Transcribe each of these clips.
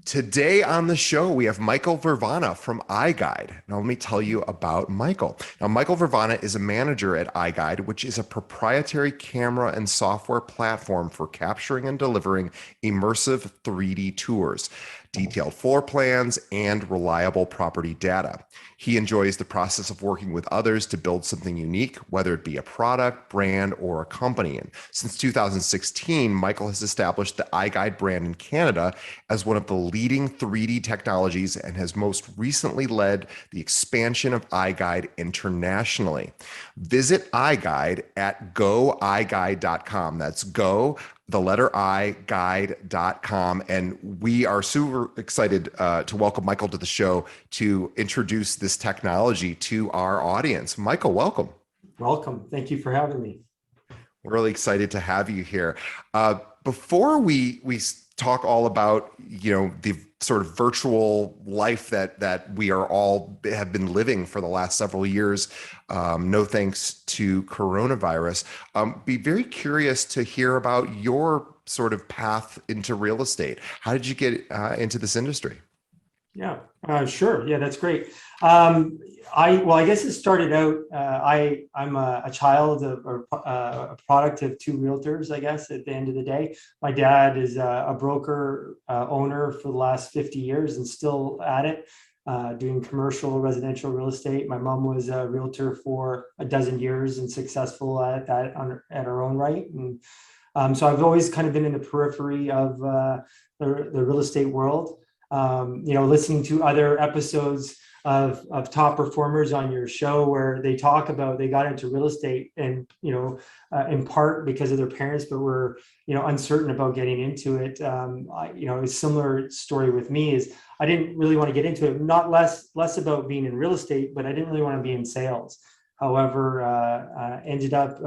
Today on the show, we have Michael Vervena from iGuide. Now, let me tell you about Michael. Now, Michael Vervena is a manager at iGuide, which is a proprietary camera and software platform for capturing and delivering immersive 3D tours, detailed floor plans, and reliable property data. He enjoys the process of working with others to build something unique, whether it be a product, brand, or a company. And since 2016, Michael has established the iGuide brand in Canada as one of the leading 3D technologies and has most recently led the expansion of iGuide internationally. Visit iGuide at goiguide.com. That's go, the letter I, guide.com. And we are super excited to welcome Michael to the show to introduce this technology to our audience. Michael, welcome. Welcome. Thank you for having me. We're really excited to have you here. Before we talk all about the sort of virtual life that we are all have been living for the last several years, no thanks to coronavirus, be very curious to hear about your sort of path into real estate. How did you get into this industry? Yeah, sure. Yeah, that's great. I guess it started out. I'm a child of or a product of two realtors. I guess at the end of the day, my dad is a broker owner for the last 50 years and still at it, doing commercial residential real estate. My mom was a realtor for a dozen years and successful at that at her own right. And so I've always kind of been in the periphery of the real estate world. Listening to other episodes of top performers on your show where they talk about they got into real estate and, in part because of their parents, but were, uncertain about getting into it. A similar story with me is I didn't really want to get into it, not less about being in real estate, but I didn't really want to be in sales. However, ended up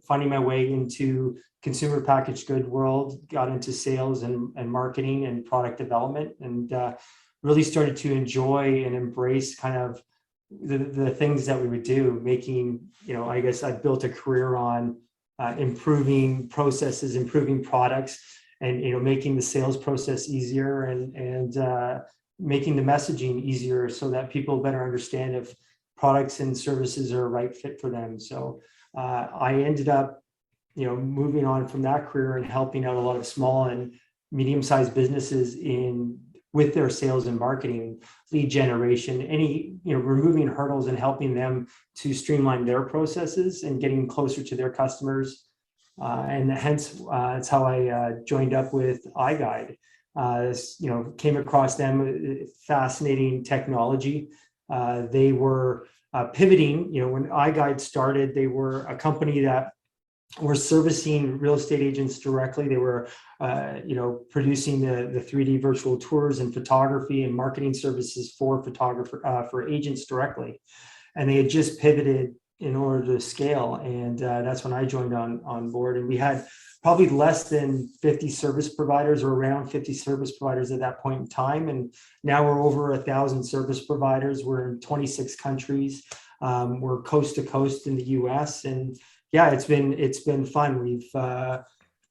finding my way into consumer packaged good world, got into sales and marketing and product development, and really started to enjoy and embrace kind of the things that we would do, making, I guess I built a career on improving processes, improving products, and, making the sales process easier and making the messaging easier so that people better understand if products and services are a right fit for them. So I ended up, moving on from that career and helping out a lot of small and medium-sized businesses with their sales and marketing, lead generation, removing hurdles and helping them to streamline their processes and getting closer to their customers. And hence, that's how I joined up with iGuide. Came across them, fascinating technology. They were pivoting. When iGuide started, they were a company that were servicing real estate agents directly. They were, producing the 3D virtual tours and photography and marketing services for for agents directly. And they had just pivoted in order to scale. And that's when I joined on board. And we had probably less than 50 service providers or around 50 service providers at that point in time. And now we're over 1,000 service providers. We're in 26 countries. We're coast to coast in the US. And yeah, it's been fun. We've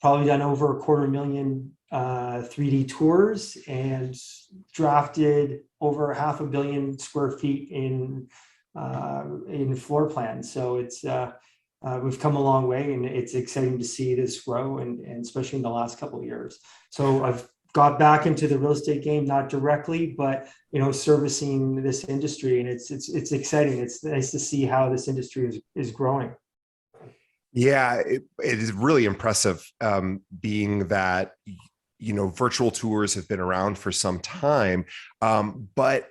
probably done over 250,000 3D tours and drafted over 500 million square feet in floor plans. So it's we've come a long way, and it's exciting to see this grow, and especially in the last couple of years. So I've got back into the real estate game, not directly, but servicing this industry, and it's exciting. It's nice to see how this industry is growing. Yeah, it is really impressive, being that, virtual tours have been around for some time. But,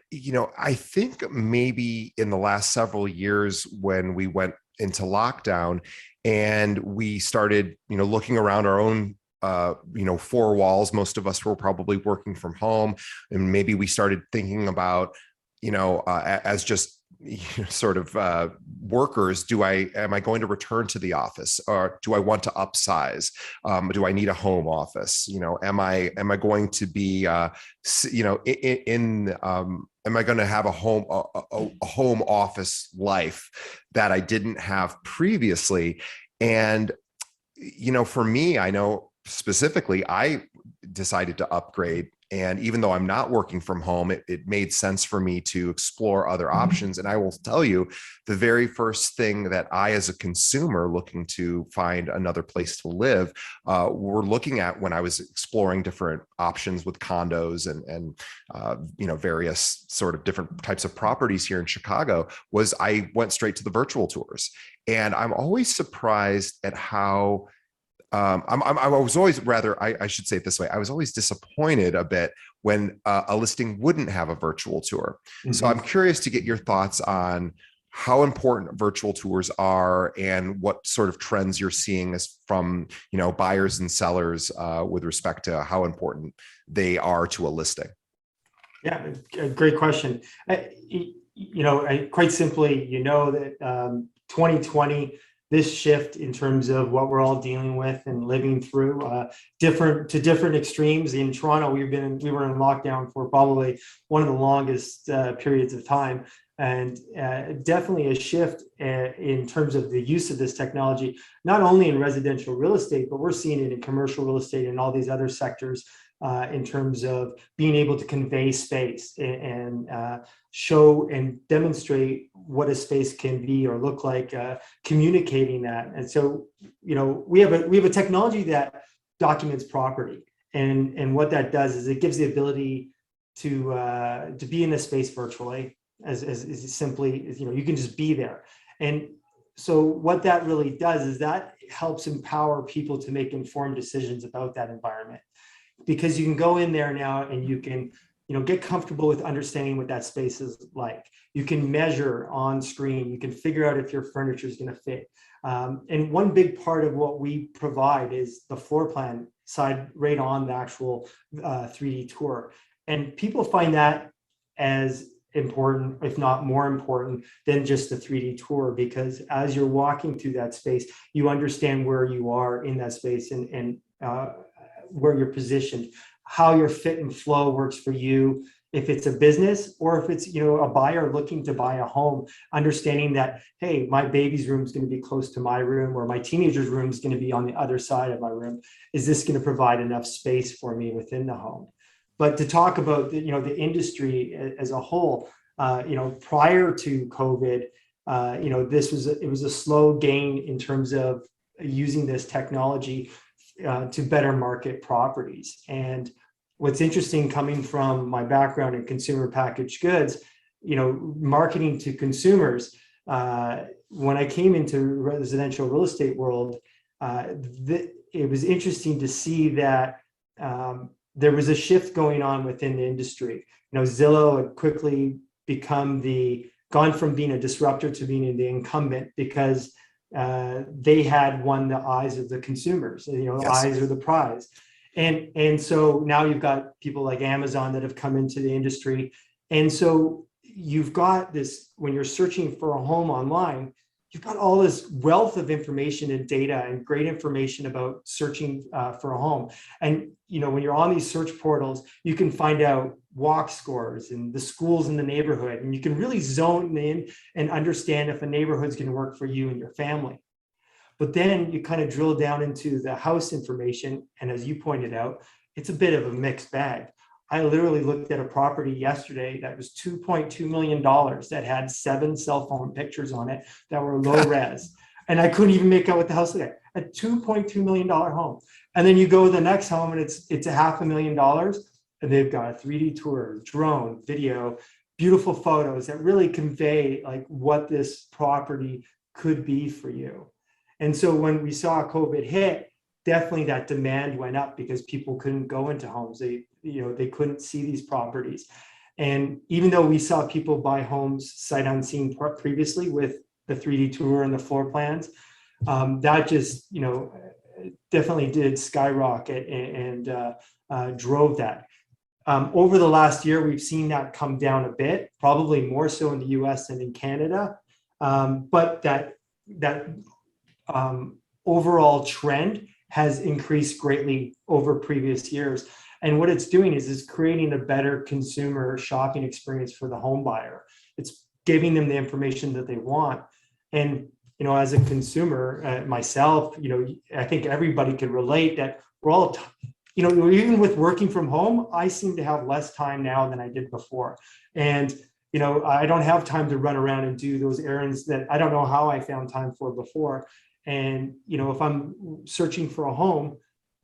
I think maybe in the last several years when we went into lockdown and we started, looking around our own four walls, most of us were probably working from home, and maybe we started thinking about, as just sort of workers, am I going to return to the office, or do I want to upsize? Do I need a home office? Am I going to be am I going to have a home office life that I didn't have previously? And for me, I know specifically, I decided to upgrade And even though I'm not working from home, it made sense for me to explore other options. And I will tell you, the very first thing that I, as a consumer looking to find another place to live, were looking at when I was exploring different options with condos and various sort of different types of properties here in Chicago, was I went straight to the virtual tours. And I'm always surprised at how I was always rather, I should say it this way. I was always disappointed a bit when a listing wouldn't have a virtual tour. So I'm Mhm. curious to get your thoughts on how important virtual tours are and what sort of trends you're seeing as from, buyers and sellers with respect to how important they are to a listing. Yeah, a great question. Quite simply, that 2020, this shift in terms of what we're all dealing with and living through, different extremes. In Toronto, we were in lockdown for probably one of the longest periods of time, and definitely a shift in terms of the use of this technology, not only in residential real estate, but we're seeing it in commercial real estate and all these other sectors, in terms of being able to convey space and show and demonstrate what a space can be or look like, communicating that. And so, we have a technology that documents property, and what that does is it gives the ability to be in a space virtually, as simply as you can just be there. And so what that really does is that helps empower people to make informed decisions about that environment, because you can go in there now and you can get comfortable with understanding what that space is like. You can measure on screen, you can figure out if your furniture is going to fit. And one big part of what we provide is the floor plan side right on the actual 3D tour. And people find that as important, if not more important, than just the 3D tour, because as you're walking through that space, you understand where you are in that space, and where you're positioned, how your fit and flow works for you, if it's a business or if it's a buyer looking to buy a home, understanding that, hey, my baby's room is going to be close to my room, or my teenager's room is going to be on the other side of my room. Is this going to provide enough space for me within the home? But to talk about the industry as a whole, prior to COVID, it was a slow gain in terms of using this technology to better market properties. And what's interesting, coming from my background in consumer packaged goods, marketing to consumers, when I came into residential real estate world, it was interesting to see that there was a shift going on within the industry. Zillow had quickly gone from being a disruptor to being the incumbent, because they had won the eyes of the consumers. The Yes. eyes are the prize. And so now you've got people like Amazon that have come into the industry. And so you've got this, when you're searching for a home online, you've got all this wealth of information and data and great information about searching for a home. And when you're on these search portals, you can find out walk scores and the schools in the neighborhood, and you can really zone in and understand if a neighborhood's going to work for you and your family. But then you kind of drill down into the house information, and as you pointed out, it's a bit of a mixed bag. I literally looked at a property yesterday that was $2.2 million, that had 7 cell phone pictures on it that were low res. And I couldn't even make out what the house looked like. A $2.2 million home. And then you go to the next home and it's $500,000, and they've got a 3D tour, drone, video, beautiful photos that really convey like what this property could be for you. And so when we saw COVID hit, definitely that demand went up, because people couldn't go into homes. They couldn't see these properties. And even though we saw people buy homes sight unseen previously with the 3D tour and the floor plans, that just, definitely did skyrocket and drove that. Over the last year, we've seen that come down a bit, probably more so in the US than in Canada. But that overall trend has increased greatly over previous years. And what it's doing is creating a better consumer shopping experience for the home buyer. It's giving them the information that they want. And, as a consumer, myself, I think everybody can relate that we're all, even with working from home, I seem to have less time now than I did before. And, I don't have time to run around and do those errands that I don't know how I found time for before. And, if I'm searching for a home,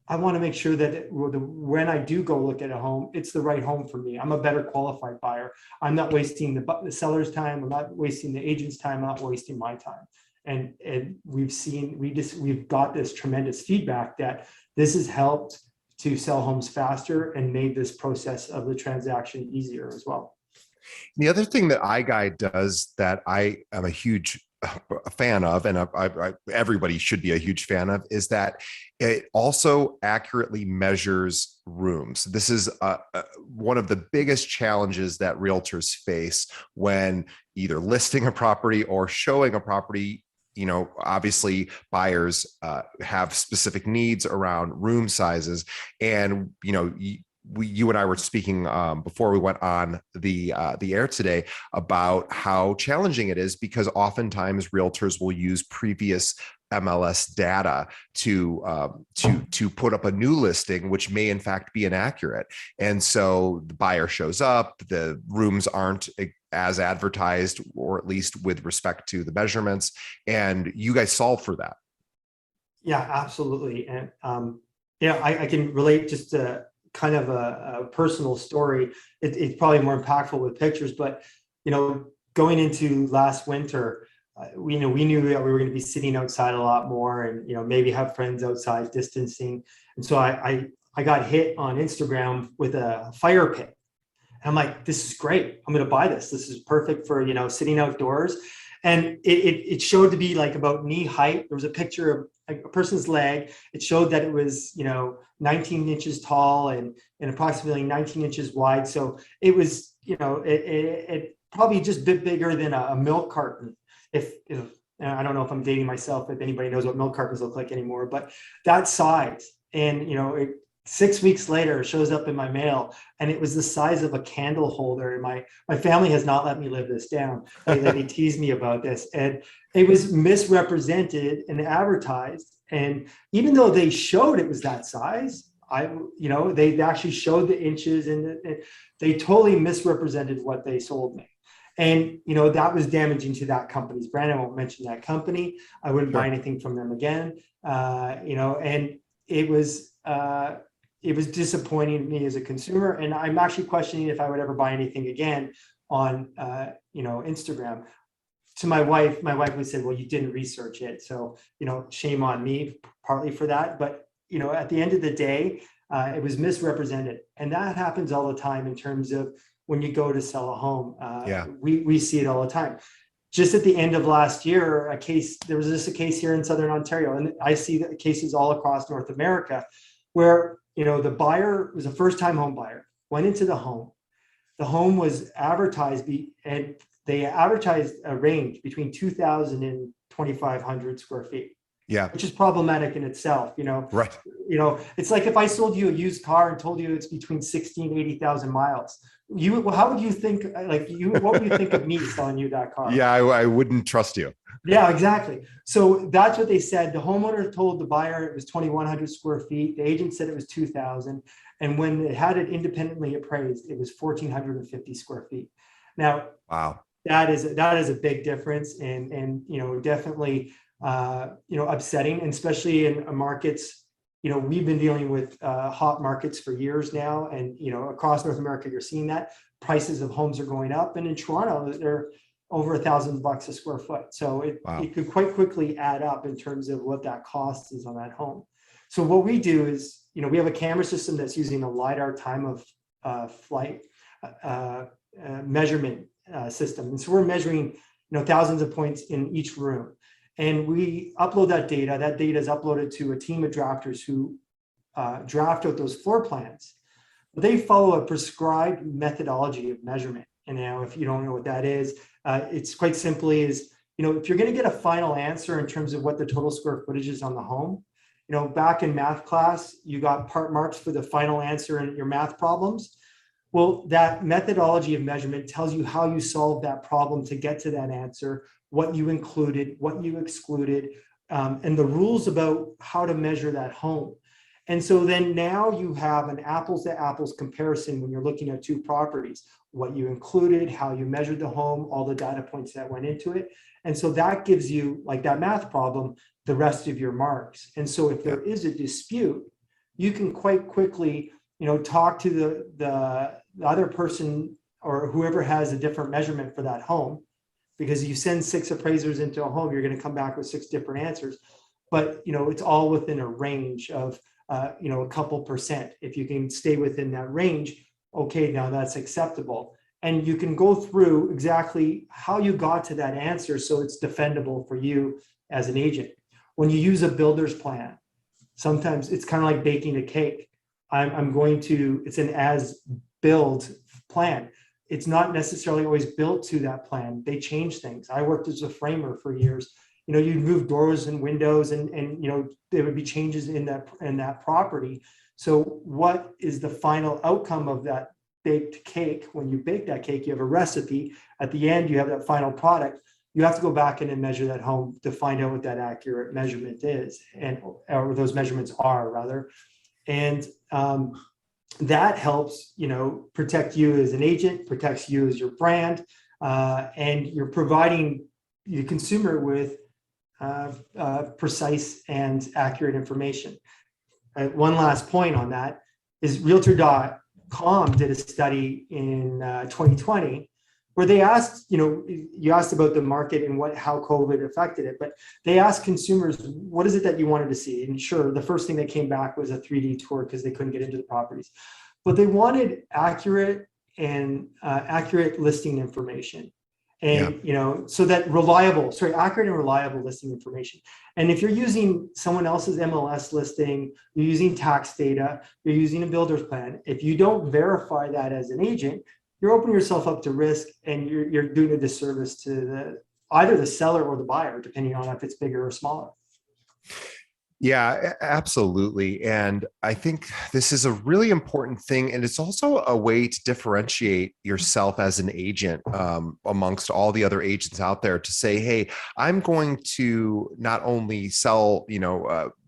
I want to make sure that when I do go look at a home, it's the right home for me. I'm a better qualified buyer. I'm not wasting the seller's time. I'm not wasting the agent's time. I'm not wasting my time. And we've got this tremendous feedback that this has helped to sell homes faster and made this process of the transaction easier as well. The other thing that iGuide does that I am a huge fan of, and everybody should be a huge fan of, is that it also accurately measures rooms. This is one of the biggest challenges that realtors face when either listing a property or showing a property. Obviously buyers have specific needs around room sizes, and you and I were speaking before we went on the air today about how challenging it is, because oftentimes realtors will use previous MLS data to put up a new listing, which may in fact be inaccurate. And so the buyer shows up, the rooms aren't as advertised, or at least with respect to the measurements, and you guys solve for that. Yeah, absolutely. And I can relate just to kind of a personal story. It's probably more impactful with pictures, but going into last winter, we knew that we were going to be sitting outside a lot more, and maybe have friends outside distancing. And so I got hit on Instagram with a fire pit. And I'm like, this is great. I'm going to buy this. This is perfect for sitting outdoors. And it showed to be like about knee height. There was a picture of a person's leg. It showed that it was 19 inches tall and approximately 19 inches wide. So it was it probably just a bit bigger than a milk carton. If I don't know if I'm dating myself, if anybody knows what milk cartons look like anymore, but that size. And 6 weeks later, it shows up in my mail, and it was the size of a candle holder. And my family has not let me live this down. They tease me about this, and it was misrepresented and advertised. And even though they showed it was that size, they actually showed the inches, and they totally misrepresented what they sold me. And that was damaging to that company's brand. I won't mention that company. I wouldn't buy anything from them again. And it was disappointing to me as a consumer, and I'm actually questioning if I would ever buy anything again on Instagram. To my wife would say, well, you didn't research it, so shame on me partly for that. But at the end of the day, it was misrepresented, and that happens all the time in terms of when you go to sell a home. We see it all the time. Just at the end of last year, there was just a case here in Southern Ontario, and I see the cases all across North America, where the buyer was a first-time home buyer, went into the home. The home was advertised, and they advertised a range between 2,000 and 2,500 square feet. Yeah, which is problematic in itself. Right. It's like if I sold you a used car and told you it's between 60 and 80,000 miles. How would you think? What would you think of me selling you that car? Yeah, I wouldn't trust you. Yeah, exactly. So that's what they said. The homeowner told the buyer it was 2,100 square feet. The agent said it was 2,000. And when they had it independently appraised, it was 1,450 square feet. Now, wow, that is a big difference, and definitely upsetting, and especially in markets. We've been dealing with hot markets for years now, and across North America, you're seeing that prices of homes are going up, and in Toronto, they're over $1,000 a square foot. So it could quite quickly add up in terms of what that cost is on that home. So what we do is, we have a camera system that's using a LiDAR time of flight measurement system, and so we're measuring thousands of points in each room. And we upload that data. That data is uploaded to a team of drafters who draft out those floor plans. They follow a prescribed methodology of measurement. And now, if you don't know what that is, it's quite simply if you're going to get a final answer in terms of what the total square footage is on the home, back in math class, you got part marks for the final answer in your math problems. Well, that methodology of measurement tells you how you solve that problem to get to that answer, what you included, what you excluded, and the rules about how to measure that home. And so then now you have an apples to apples comparison when you're looking at two properties, what you included, how you measured the home, all the data points that went into it. And so that gives you, like that math problem, the rest of your marks. And so if Yeah. there is a dispute, you can quite quickly, talk to the other person or whoever has a different measurement for that home, because you send 6 appraisers into a home, you're going to come back with 6 different answers. But it's all within a range of a couple percent. If you can stay within that range, okay, now that's acceptable. And you can go through exactly how you got to that answer so it's defendable for you as an agent. When you use a builder's plan, sometimes it's kind of like baking a cake. It's an as-built plan. It's not necessarily always built to that plan. They change things. I worked as a framer for years. You'd move doors and windows and there would be changes in that property. So what is the final outcome of that baked cake? When you bake that cake, you have a recipe. At the end, you have that final product. You have to go back in and measure that home to find out what that accurate measurement is, or those measurements are rather. And that helps, protect you as an agent, protects you as your brand, and you're providing the consumer with precise and accurate information. One last point on that is Realtor.com did a study in 2020 where they asked, you asked about the market and how COVID affected it, but they asked consumers, what is it that you wanted to see? And sure, the first thing that came back was a 3D tour because they couldn't get into the properties, but they wanted accurate listing information. And, so that accurate and reliable listing information. And if you're using someone else's MLS listing, you're using tax data, you're using a builder's plan, if you don't verify that as an agent, you're opening yourself up to risk, and you're doing a disservice to either the seller or the buyer, depending on if it's bigger or smaller. Yeah, absolutely. And I think this is a really important thing. And it's also a way to differentiate yourself as an agent amongst all the other agents out there, to say, hey, I'm going to not only sell,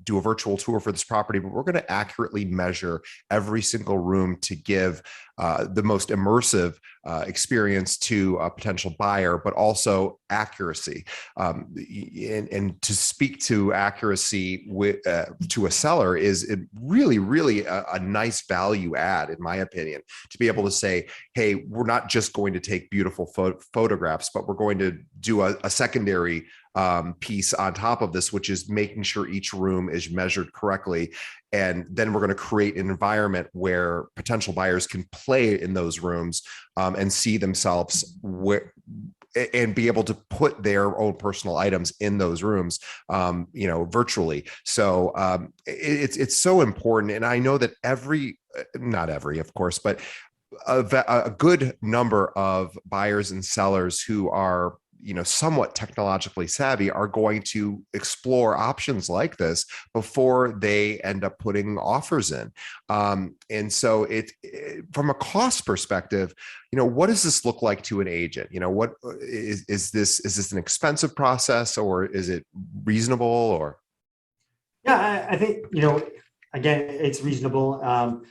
do a virtual tour for this property, but we're going to accurately measure every single room to give the most immersive experience to a potential buyer, but also accuracy. And to speak to accuracy to a seller is really, really a nice value add, in my opinion, to be able to say, hey, we're not just going to take beautiful photographs, but we're going to do a secondary piece on top of this, which is making sure each room is measured correctly. And then we're going to create an environment where potential buyers can play in those rooms and see themselves and be able to put their own personal items in those rooms, virtually. So it's so important. And I know that not every, of course, but a good number of buyers and sellers who are somewhat technologically savvy are going to explore options like this before they end up putting offers in. And so from a cost perspective, what does this look like to an agent? What is this an expensive process, or is it reasonable? Or yeah, I think again, it's reasonable.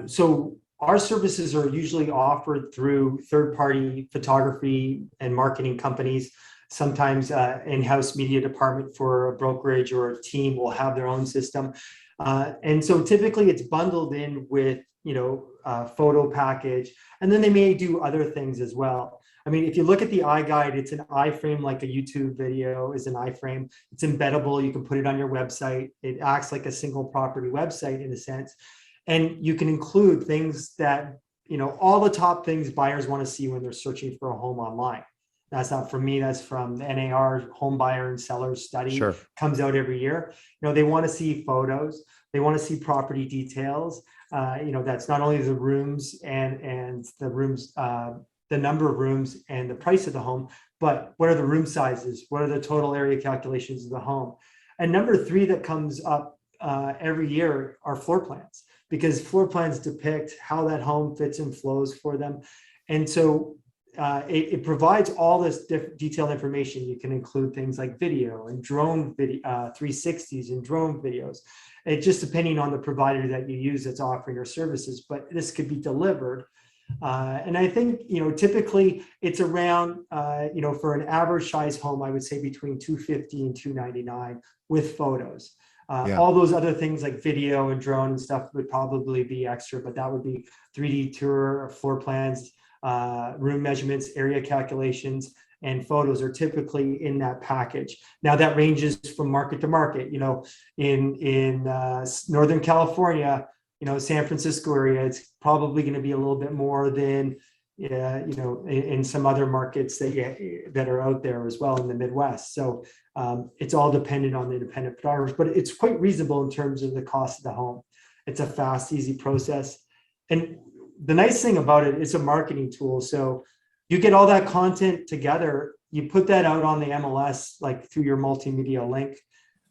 So our services are usually offered through third-party photography and marketing companies. Sometimes in-house media department for a brokerage or a team will have their own system. And so typically it's bundled in with, a photo package, and then they may do other things as well. I mean, if you look at the iGuide, it's an iframe, like a YouTube video is an iframe. It's embeddable. You can put it on your website. It acts like a single property website in a sense. And you can include things that, all the top things buyers want to see when they're searching for a home online. That's not from me, that's from the NAR home buyer and seller study. Sure. Comes out every year. They want to see photos, they want to see property details. That's not only the rooms and the rooms, the number of rooms and the price of the home, but what are the room sizes? What are the total area calculations of the home? And number 3 that comes up every year are floor plans, because floor plans depict how that home fits and flows for them. And so it provides all this detailed information. You can include things like video and drone video, 360s and drone videos. It just depending on the provider that you use that's offering your services, but this could be delivered. And I think, typically it's around, for an average size home, I would say between 250 and 299 with photos. Yeah. All those other things like video and drone and stuff would probably be extra, but that would be 3D tour, floor plans, room measurements, area calculations, and photos are typically in that package. Now that ranges from market to market. In Northern California, San Francisco area, it's probably going to be a little bit more than in some other markets that are out there as well in the Midwest. So it's all dependent on the independent photographers, but it's quite reasonable in terms of the cost of the home. It's a fast, easy process. And the nice thing about it, it's a marketing tool. So you get all that content together, you put that out on the MLS, like through your multimedia link,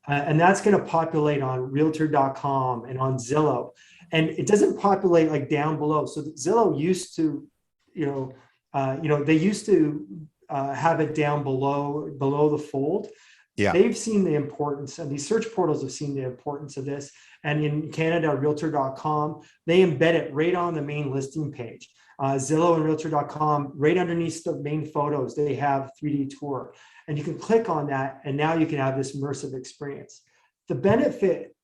and that's going to populate on realtor.com and on Zillow. And it doesn't populate like down below. So Zillow used to, they used to have it down below the fold. Yeah. They've seen the importance, and these search portals have seen the importance of this. And in Canada, realtor.com, they embed it right on the main listing page. Zillow and realtor.com, right underneath the main photos, they have 3D tour. And you can click on that, and now you can have this immersive experience. The benefit,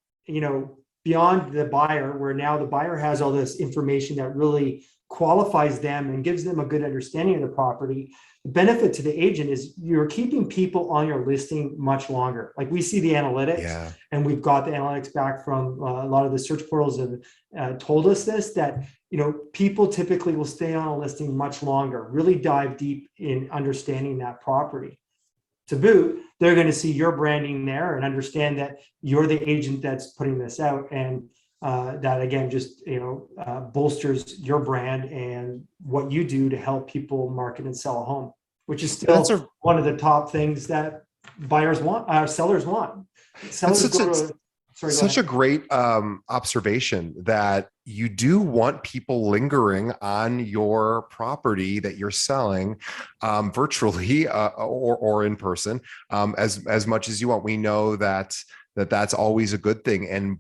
beyond the buyer, where now the buyer has all this information that really qualifies them and gives them a good understanding of the property. The benefit to the agent is you're keeping people on your listing much longer. Like we see the analytics, and we've got the analytics back from a lot of the search portals have told us this, that people typically will stay on a listing much longer, really dive deep in understanding that property. To boot, they're going to see your branding there and understand that you're the agent that's putting this out, and that again just bolsters your brand and what you do to help people market and sell a home, which is still one of the top things that buyers want, sellers want. Sellers such a great observation that you do want people lingering on your property that you're selling virtually or in person as much as you want. We know that's always a good thing. And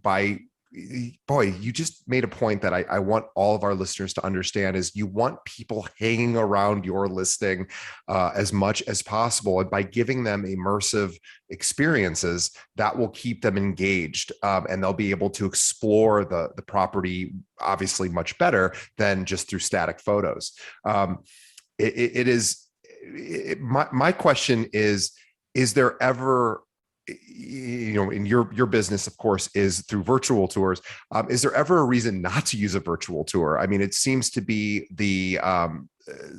you just made a point that I want all of our listeners to understand is you want people hanging around your listing as much as possible. And by giving them immersive experiences, that will keep them engaged and they'll be able to explore the property obviously much better than just through static photos. My question is there ever, in your business, of course, is through virtual tours. Is there ever a reason not to use a virtual tour? I mean, it seems to be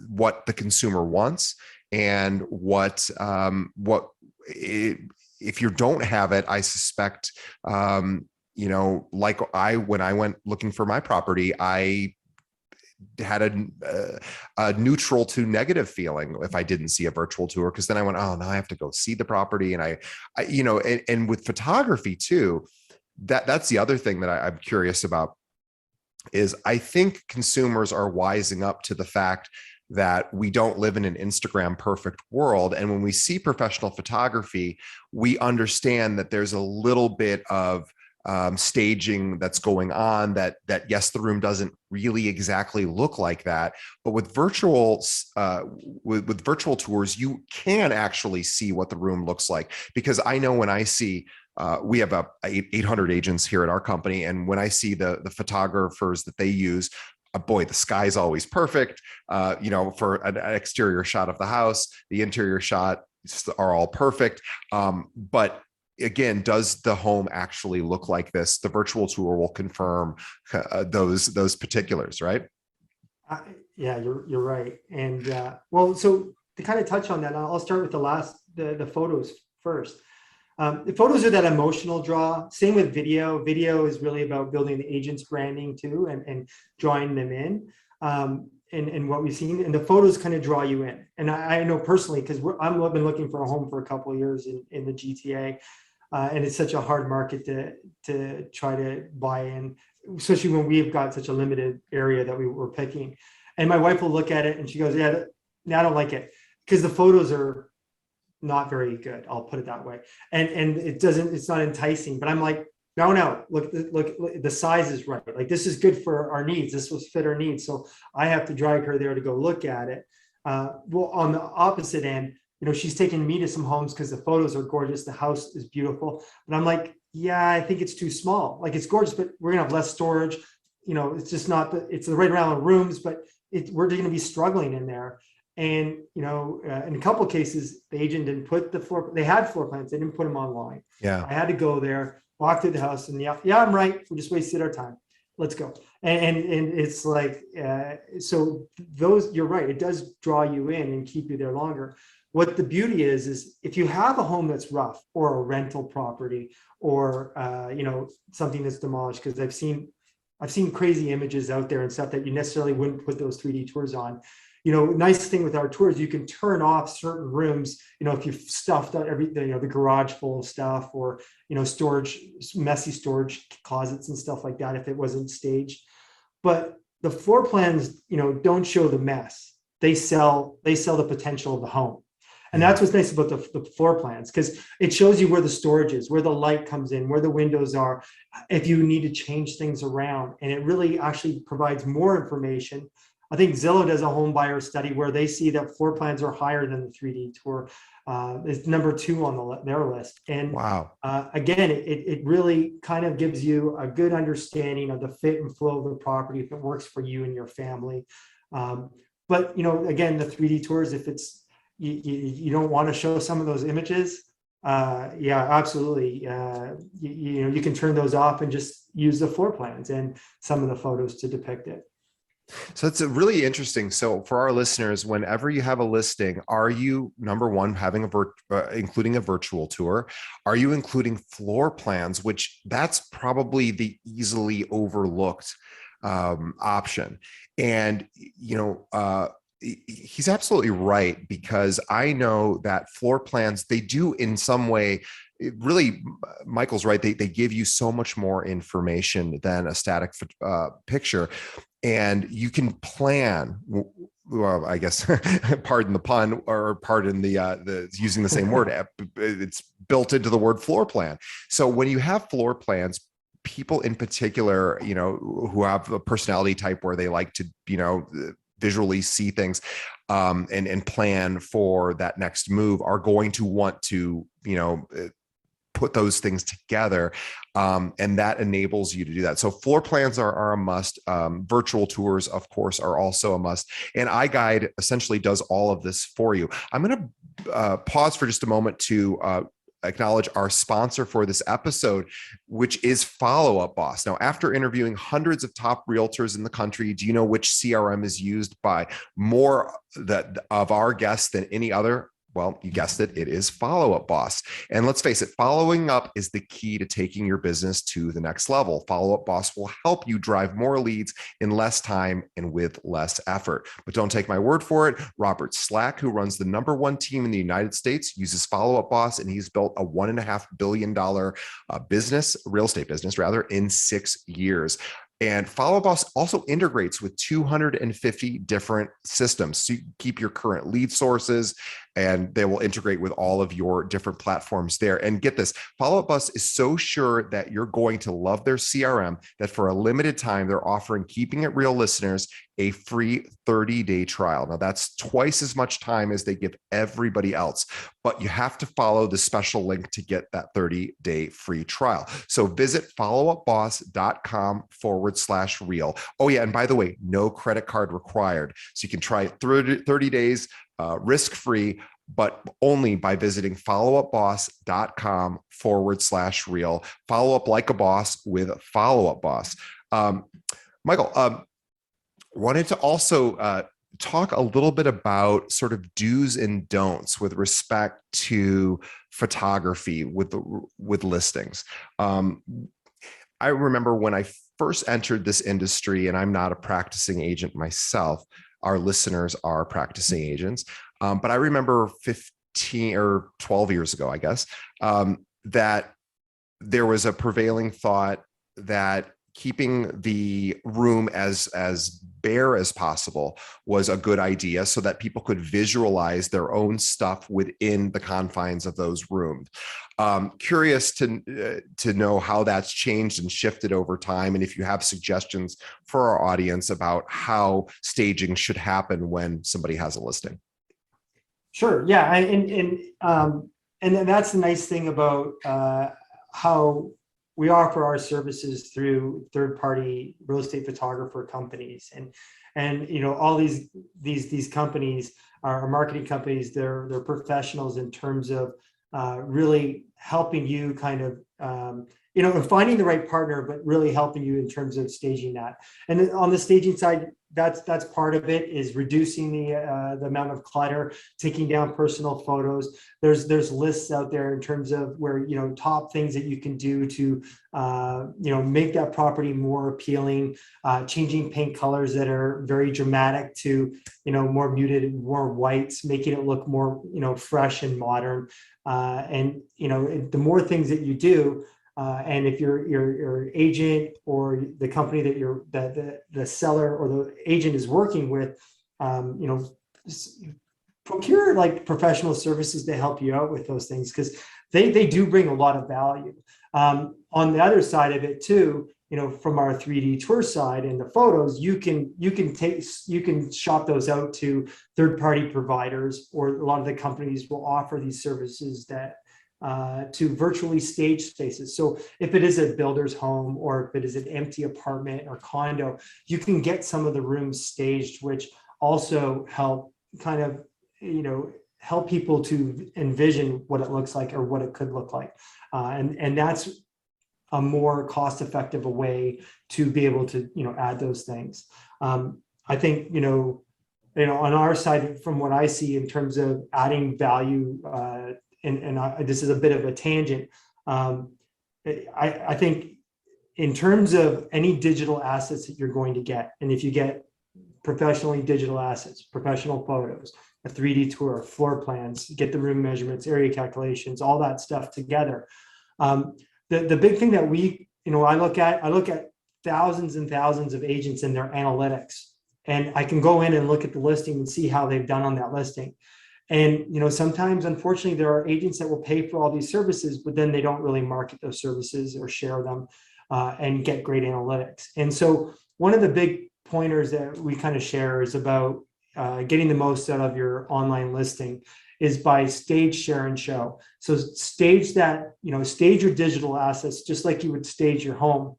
what the consumer wants, and if you don't have it, I suspect, when I went looking for my property, I had a neutral to negative feeling if I didn't see a virtual tour, because then I went, oh, now I have to go see the property. And and with photography too, that's the other thing that I'm curious about is I think consumers are wising up to the fact that we don't live in an Instagram perfect world. And when we see professional photography, we understand that there's a little bit of staging that's going on, that yes, the room doesn't really exactly look like that, but with virtual tours, you can actually see what the room looks like. Because I know when I see we have 800 agents here at our company, and when I see the photographers that they use, boy, the sky's always perfect. For an exterior shot of the house, the interior shot are all perfect. But again, does the home actually look like this? The virtual tour will confirm those particulars, right? Yeah, you're right. And so to kind of touch on that, I'll start with the photos first. The photos are that emotional draw. Same with video. Video is really about building the agent's branding too, and drawing them in. And what we've seen, and the photos kind of draw you in. And I know personally, because I've been looking for a home for a couple of years in the GTA. And it's such a hard market to try to buy in, especially when we've got such a limited area that we were picking. And my wife will look at it and she goes, yeah, I don't like it because the photos are not very good. I'll put it that way. And it's not enticing, but I'm like, no, look, the size is right. Like this is good for our needs. This will fit our needs. So I have to drag her there to go look at it. Well, on the opposite end, she's taking me to some homes because the photos are gorgeous. The house is beautiful. But I'm like, yeah, I think it's too small. Like it's gorgeous, but we're gonna have less storage. It's just not it's the right amount of rooms, but we're going to be struggling in there. And in a couple of cases, the agent didn't put the floor. They had floor plans. They didn't put them online. Yeah. I had to go there, walk through the house, and yeah, I'm right. We just wasted our time. Let's go. And it's like so. Those you're right. It does draw you in and keep you there longer. What the beauty is if you have a home that's rough or a rental property or something that's demolished, because I've seen crazy images out there and stuff that you necessarily wouldn't put those 3D tours on. Nice thing with our tours, you can turn off certain rooms, if you've stuffed everything, the garage full of stuff or, storage, messy storage closets and stuff like that, if it wasn't staged. But the floor plans, don't show the mess. They sell the potential of the home. And that's what's nice about the floor plans, because it shows you where the storage is, where the light comes in, where the windows are, if you need to change things around. And it really actually provides more information. I think Zillow does a home buyer study where they see that floor plans are higher than the 3D tour. It's number 2 on their list. And Wow. Again, it really kind of gives you a good understanding of the fit and flow of the property if it works for you and your family. But again, the 3D tours, if it's you don't want to show some of those images, yeah, absolutely. You can turn those off and just use the floor plans and some of the photos to depict it. So it's a really interesting. So for our listeners, whenever you have a listing, are you, number one, having including a virtual tour? Are you including floor plans, which that's probably the easily overlooked option? And, he's absolutely right, because I know that floor plans, they do in some way, really, Michael's right. They give you so much more information than a static picture. And you can plan, well, I guess, pardon the pun, or pardon the using the same word. It's built into the word floor plan. So when you have floor plans, people in particular, who have a personality type where they like to, visually see things and plan for that next move, are going to want to, put those things together. And that enables you to do that. So floor plans are a must. Virtual tours, of course, are also a must. And iGuide essentially does all of this for you. I'm going to pause for just a moment to acknowledge our sponsor for this episode, which is Follow Up Boss. Now, after interviewing hundreds of top realtors in the country, do you know which CRM is used by more of our guests than any other? Well, you guessed it, it is Follow Up Boss. And let's face it, following up is the key to taking your business to the next level. Follow Up Boss will help you drive more leads in less time and with less effort. But don't take my word for it. Robert Slack, who runs the #1 team in the United States, uses Follow Up Boss, and he's built a $1.5 billion real estate business, in 6 years. And Follow Up Boss also integrates with 250 different systems. So you keep your current lead sources, and they will integrate with all of your different platforms there. And get this, Follow Up Boss is so sure that you're going to love their CRM that for a limited time, they're offering Keeping It Real listeners a free 30-day trial. Now, that's twice as much time as they give everybody else, but you have to follow the special link to get that 30-day free trial. So visit followupboss.com/real. Oh yeah, and by the way, no credit card required. So you can try 30 days risk-free, but only by visiting followupboss.com/real. Follow up like a boss with Follow Up Boss. Michael, wanted to also talk a little bit about sort of do's and don'ts with respect to photography with listings. I remember when I first entered this industry, and I'm not a practicing agent myself. Our listeners are practicing agents. But I remember 15 or 12 years ago, I guess, that there was a prevailing thought that keeping the room as bare as possible was a good idea so that people could visualize their own stuff within the confines of those rooms. Curious to know how that's changed and shifted over time, and if you have suggestions for our audience about how staging should happen when somebody has a listing. Sure. Yeah. And then that's the nice thing about how we offer our services through third-party real estate photographer companies, and all these companies are marketing companies. They're professionals in terms of really helping you kind of finding the right partner, but really helping you in terms of staging that. And on the staging side, that's part of it, is reducing the amount of clutter, taking down personal photos. There's lists out there in terms of where, top things that you can do to make that property more appealing, changing paint colors that are very dramatic to more muted, more whites, making it look more fresh and modern. And the more things that you do, and if your agent or the company that the seller or the agent is working with, procure like professional services to help you out with those things, because they do bring a lot of value. On the other side of it too, from our 3D tour side and the photos, you can shop those out to third-party providers, or a lot of the companies will offer these services that to virtually stage spaces. So if it is a builder's home, or if it is an empty apartment or condo, you can get some of the rooms staged, which also help kind of, help people to envision what it looks like or what it could look like. And that's a more cost-effective way to be able to, add those things. I think, on our side, from what I see in terms of adding value, this is a bit of a tangent. I think in terms of any digital assets that you're going to get, and if you get professionally digital assets, professional photos, a 3D tour, floor plans, get the room measurements, area calculations, all that stuff together. The big thing that I look at thousands and thousands of agents in their analytics, and I can go in and look at the listing and see how they've done on that listing. And, sometimes, unfortunately, there are agents that will pay for all these services, but then they don't really market those services or share them and get great analytics. And so one of the big pointers that we kind of share is about getting the most out of your online listing is by stage, share, and show. So stage that, stage your digital assets just like you would stage your home.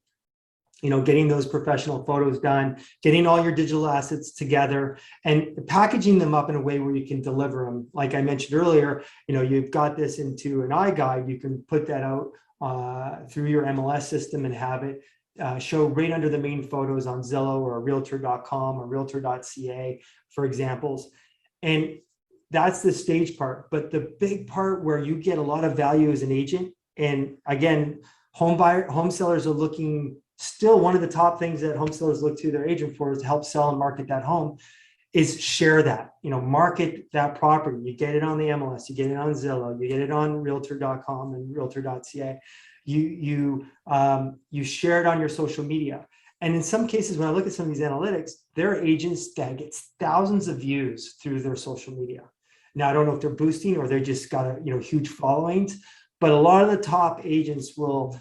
Getting those professional photos done, getting all your digital assets together, and packaging them up in a way where you can deliver them. Like I mentioned earlier, you've got this into an iGuide. You can put that out through your MLS system and have it show right under the main photos on Zillow or realtor.com or realtor.ca, for examples. And that's the stage part. But the big part where you get a lot of value as an agent, and again, home sellers are looking. Still, one of the top things that home sellers look to their agent for is to help sell and market that home, is share that, market that property. You get it on the MLS, you get it on Zillow, you get it on realtor.com and realtor.ca. You share it on your social media. And in some cases, when I look at some of these analytics, there are agents that get thousands of views through their social media. Now, I don't know if they're boosting or they just got huge followings, but a lot of the top agents will,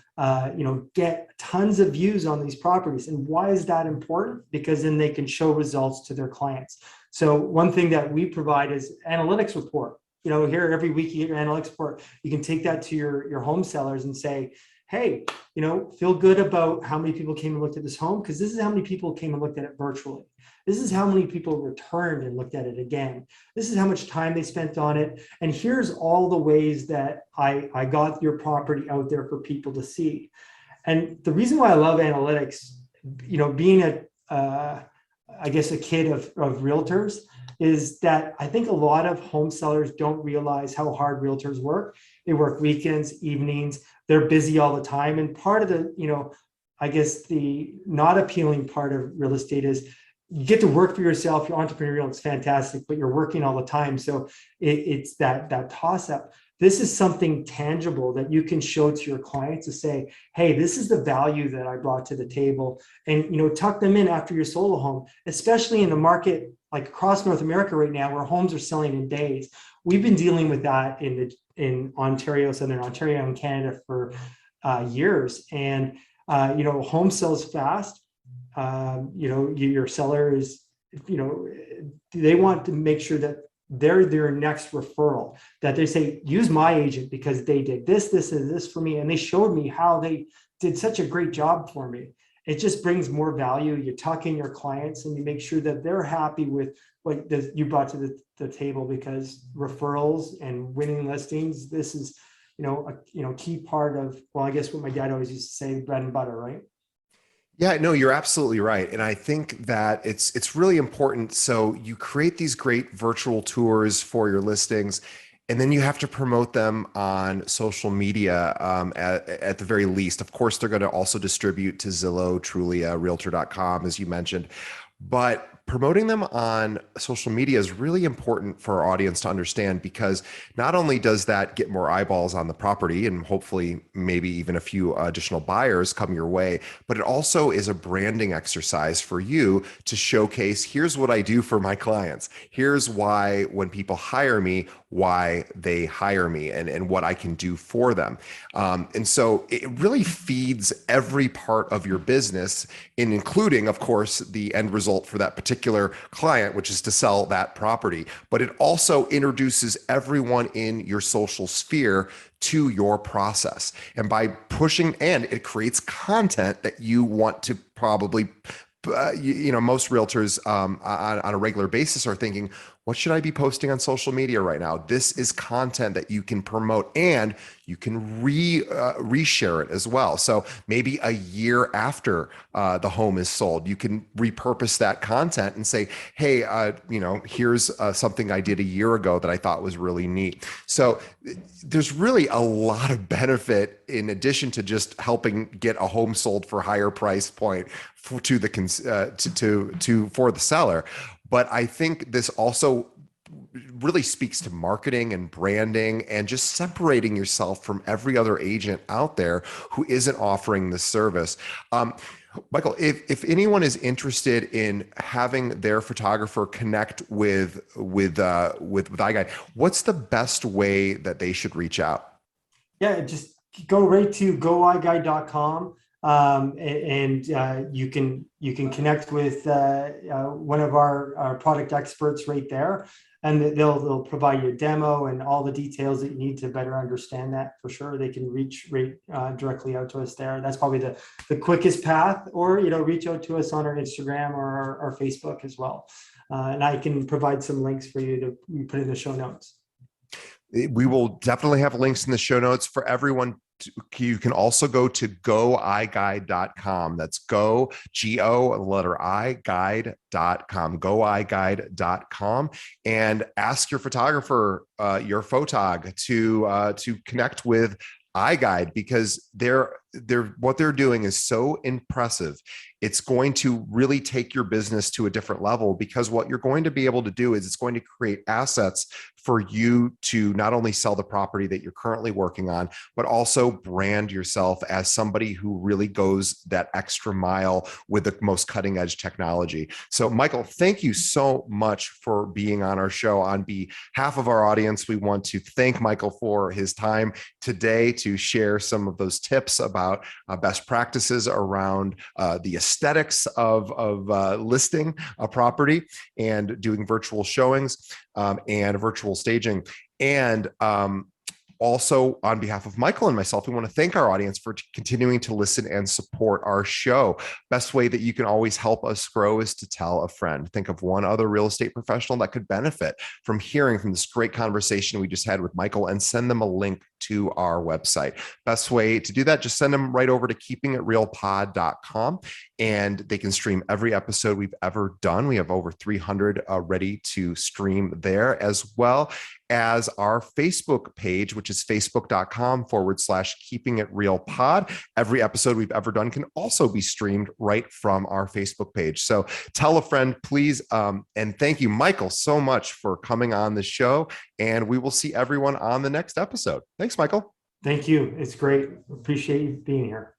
get tons of views on these properties. And why is that important? Because then they can show results to their clients. So one thing that we provide is analytics report. Here every week you get your analytics report. You can take that to your home sellers and say, hey, feel good about how many people came and looked at this home, because this is how many people came and looked at it virtually. This is how many people returned and looked at it again. This is how much time they spent on it. And here's all the ways that I got your property out there for people to see. And the reason why I love analytics, being I guess a kid of realtors, is that I think a lot of home sellers don't realize how hard realtors work. They work weekends, evenings, they're busy all the time. And part of the, I guess the not appealing part of real estate is you get to work for yourself, you're entrepreneurial, it's fantastic, but you're working all the time. So it's that toss up. this is something tangible that you can show to your clients to say, hey, this is the value that I brought to the table. And, tuck them in after you sold a home, especially in a market like across North America right now, where homes are selling in days. We've been dealing with that in Ontario, Southern Ontario, and Canada for years. And home sells fast. Your seller is, they want to make sure that they're their next referral, that they say, use my agent because they did this, and this for me. And they showed me how they did such a great job for me. It just brings more value. You tuck in your clients and you make sure that they're happy with what you brought to the table, because referrals and winning listings, this is, a key part of, well, I guess what my dad always used to say, bread and butter, right? Yeah, no, you're absolutely right. And I think that it's really important. So you create these great virtual tours for your listings, and then you have to promote them on social media at the very least. Of course, they're going to also distribute to Zillow, Trulia, Realtor.com, as you mentioned. But promoting them on social media is really important for our audience to understand, because not only does that get more eyeballs on the property and hopefully maybe even a few additional buyers come your way, but it also is a branding exercise for you to showcase, here's what I do for my clients. Here's why when people hire me, why they hire me, and what I can do for them. And so it really feeds every part of your business, in including, of course, the end result for that particular client, which is to sell that property. But it also introduces everyone in your social sphere to your process. And by pushing, and it creates content that you want to probably most realtors on a regular basis are thinking, what should I be posting on social media right now? This is content that you can promote, and you can reshare it as well. So maybe a year after the home is sold, you can repurpose that content and say, hey, here's something I did a year ago that I thought was really neat. So there's really a lot of benefit, in addition to just helping get a home sold for a higher price point for the seller. But I think this also really speaks to marketing and branding, and just separating yourself from every other agent out there who isn't offering this service. Michael, if anyone is interested in having their photographer connect with iGuide, what's the best way that they should reach out? Yeah, just go right to goiguide.com, and you can connect with one of our product experts right there, and they'll provide you a demo and all the details that you need to better understand that. For sure, they can reach right directly out to us there. That's probably the quickest path, or reach out to us on our Instagram or our Facebook as well, and I can provide some links for you to put in the show notes. We will definitely have links in the show notes for everyone. You can also go to goiguide.com. That's G-O, letter I, guide.com, goiguide.com, and ask your photographer, your photog, to connect with iGuide, because what they're doing is so impressive. It's going to really take your business to a different level, because what you're going to be able to do is it's going to create assets for you to not only sell the property that you're currently working on, but also brand yourself as somebody who really goes that extra mile with the most cutting edge technology. So, Michael, thank you so much for being on our show. On behalf of our audience, we want to thank Michael for his time today to share some of those tips about best practices around the aesthetics of listing a property and doing virtual showings and virtual staging. And also, on behalf of Michael and myself, we want to thank our audience for continuing to listen and support our show. Best way that you can always help us grow is to tell a friend. Think of one other real estate professional that could benefit from hearing from this great conversation we just had with Michael, and send them a link to our website. Best way to do that, just send them right over to keepingitrealpod.com, and they can stream every episode we've ever done. We have over 300 ready to stream there, as well as our Facebook page, which is facebook.com/keepingitrealpod. Every episode we've ever done can also be streamed right from our Facebook page. So tell a friend, please. And thank you, Michael, so much for coming on the show. And we will see everyone on the next episode. Thanks, Michael. Thank you. It's great. Appreciate you being here.